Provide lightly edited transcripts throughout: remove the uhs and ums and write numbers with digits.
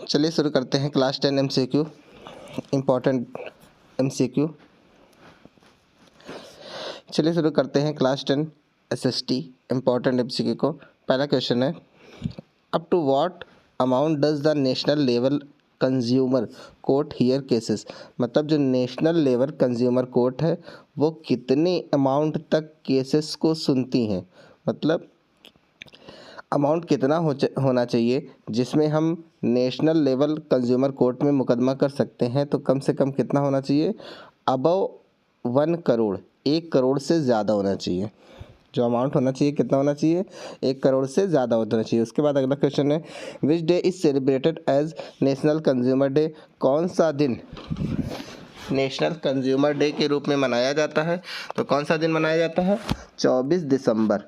चलिए शुरू करते हैं क्लास 10 MCQ, इम्पॉर्टेंट MCQ। चलिए शुरू करते हैं क्लास 10 SST इम्पॉर्टेंट MCQ को। पहला क्वेश्चन है, up to what amount does the national level consumer court hear cases. मतलब जो नेशनल लेवल कंज्यूमर कोर्ट है वो कितने अमाउंट तक केसेस को सुनती हैं। मतलब अमाउंट कितना होना चाहिए जिसमें हम नेशनल लेवल कंज्यूमर कोर्ट में मुकदमा कर सकते हैं। तो कम से कम कितना होना चाहिए, अबव 1 करोड़, 1 करोड़ से ज़्यादा होना चाहिए। जो अमाउंट होना चाहिए कितना होना चाहिए, 1 करोड़ से ज़्यादा होना चाहिए। उसके बाद अगला क्वेश्चन है, which day is celebrated as national consumer day. कौन सा दिन नेशनल कंज्यूमर डे के रूप में मनाया जाता है। तो कौन सा दिन मनाया जाता है, 24 दिसंबर।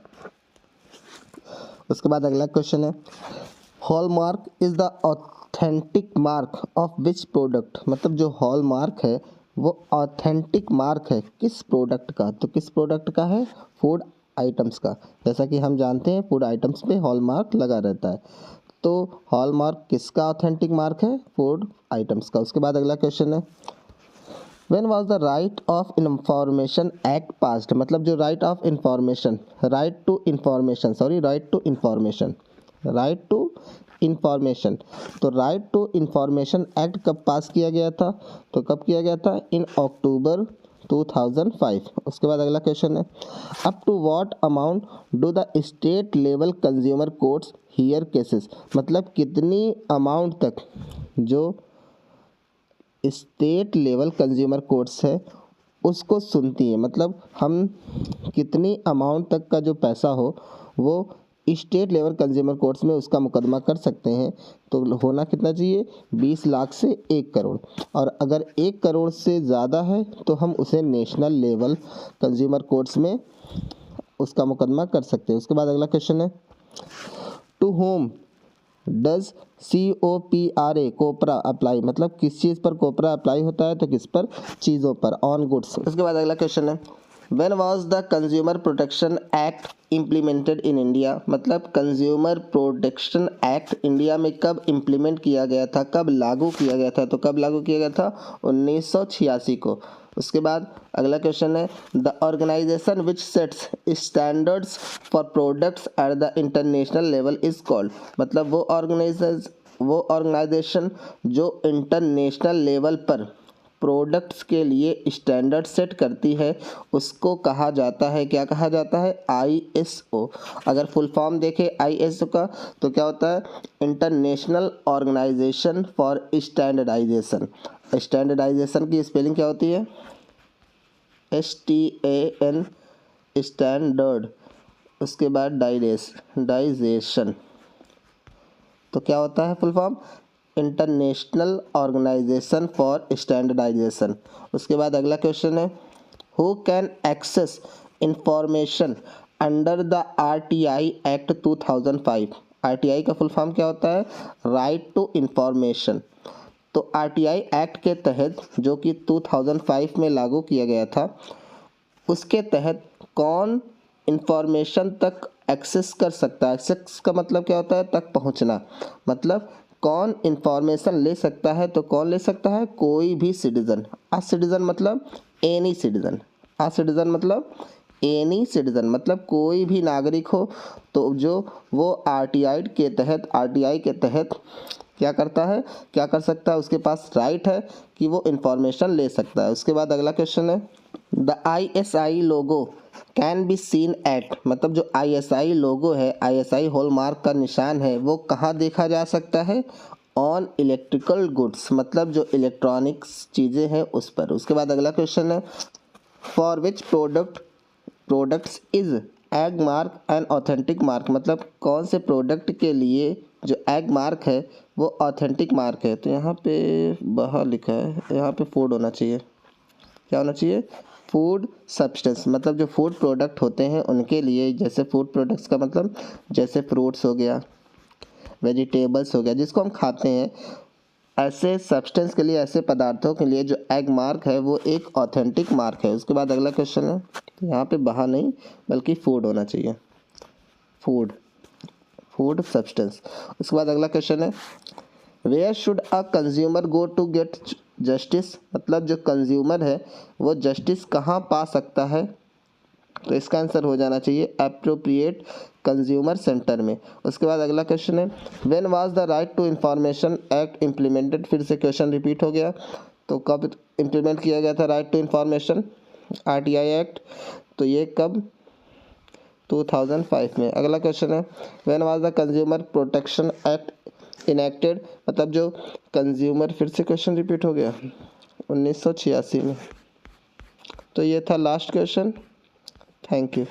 उसके बाद अगला क्वेश्चन है, hallmark is the authentic mark of which product. मतलब जो हॉलमार्क है वो ऑथेंटिक मार्क है किस प्रोडक्ट का। तो किस प्रोडक्ट का है, फूड आइटम्स का। जैसा कि हम जानते हैं फूड आइटम्स पे हॉलमार्क लगा रहता है। तो हॉलमार्क किसका ऑथेंटिक मार्क है, फूड आइटम्स का। उसके बाद अगला क्वेश्चन है, When was the right of information act passed। मतलब जो right to information तो right to information act कब पास किया गया था। तो कब किया गया था, इन अक्टूबर 2005। उसके बाद अगला क्वेश्चन है, up to what amount do the state level consumer courts hear cases. मतलब कितनी अमाउंट तक जो स्टेट लेवल कंज्यूमर कोर्ट्स है उसको सुनती है। मतलब हम कितनी अमाउंट तक का जो पैसा हो वो स्टेट लेवल कंज्यूमर कोर्ट्स में उसका मुकदमा कर सकते हैं। तो होना कितना चाहिए, 20 लाख से 1 करोड़। और अगर 1 करोड़ से ज़्यादा है तो हम उसे नेशनल लेवल कंज्यूमर कोर्ट्स में उसका मुकदमा कर सकते हैं। उसके बाद अगला क्वेश्चन है, to whom does COPRA COPRA apply. मतलब किस चीज़ पर कोपरा अप्लाई होता है, तो किस पर, चीज़ों पर, ऑन गुड्स। उसके बाद अगला क्वेश्चन है, when was the consumer protection act implemented in India. मतलब कंज्यूमर प्रोटेक्शन एक्ट इंडिया में कब इम्प्लीमेंट किया गया था, कब लागू किया गया था। तो कब लागू किया गया था, 1986 को। उसके बाद अगला क्वेश्चन है, the organisation which sets standards for products at the international level is called. मतलब वो ऑर्गेनाइजेशन जो इंटरनेशनल लेवल पर प्रोडक्ट्स के लिए स्टैंडर्ड सेट करती है उसको कहा जाता है, क्या कहा जाता है, ISO। अगर फुल फॉर्म देखें ISO का तो क्या होता है, international organisation for standardisation. Standardisation की स्पेलिंग क्या होती है, STAN, स्टैंडर्ड। उसके बाद डाइजेशन, तो क्या होता है full form, international organisation for standardisation. उसके बाद अगला क्वेश्चन है, who can access information under the RTI act 2005। RTI का फुल फॉर्म क्या होता है, राइट टू इंफॉर्मेशन। तो RTI एक्ट के तहत जो कि 2005 में लागू किया गया था उसके तहत कौन इंफॉर्मेशन तक एक्सेस कर सकता है। एक्सेस का मतलब क्या होता है, तक पहुंचना। मतलब कौन इंफॉर्मेशन ले सकता है, तो कौन ले सकता है, कोई भी सिटीजन। सिटीजन मतलब एनी सिटीजन। सिटीजन मतलब एनी सिटीजन, मतलब कोई भी नागरिक हो तो जो वो RTI के तहत क्या करता है, क्या कर सकता है, उसके पास राइट है कि वो इंफॉर्मेशन ले सकता है। उसके बाद अगला क्वेश्चन है, the ISI logo can be seen at. मतलब जो ISI लोगो है, ISI हॉलमार्क का निशान है, वो कहाँ देखा जा सकता है, ऑन इलेक्ट्रिकल गुड्स। मतलब जो इलेक्ट्रॉनिक्स चीज़ें हैं उस पर। उसके बाद अगला क्वेश्चन है, for which products is egg mark and authentic mark. मतलब कौन से प्रोडक्ट के लिए जो एग मार्क है वो ऑथेंटिक मार्क है। तो यहाँ पे बाहर लिखा है, यहाँ पे फूड होना चाहिए, क्या होना चाहिए, फूड सब्सटेंस। मतलब जो फूड प्रोडक्ट होते हैं उनके लिए, जैसे फूड प्रोडक्ट्स का मतलब जैसे फ्रूट्स हो गया, वेजिटेबल्स हो गया, जिसको हम खाते हैं, ऐसे सब्सटेंस के लिए, ऐसे पदार्थों के लिए जो एग मार्क है वो एक ऑथेंटिक मार्क है। उसके बाद अगला क्वेश्चन है, यहाँ पे बाहर नहीं बल्कि फूड होना चाहिए, फूड सब्सटेंस। उसके बाद अगला क्वेश्चन है, where should a consumer go to get justice, मतलब जो कंज्यूमर है वो जस्टिस कहाँ पा सकता है, तो इसका आंसर हो जाना चाहिए एप्रोप्रिएट कंज्यूमर सेंटर में। उसके बाद अगला क्वेश्चन है when was the right to information act implemented, फिर से क्वेश्चन रिपीट हो गया, तो कब इम्प्लीमेंट किया गया था right to information RTI act, तो ये कब 2005 में। अगला क्वेश्चन है when was the consumer protection act enacted, मतलब जो कंज्यूमर, फिर से क्वेश्चन रिपीट हो गया 1986 में। तो ये था लास्ट क्वेश्चन। Thank you.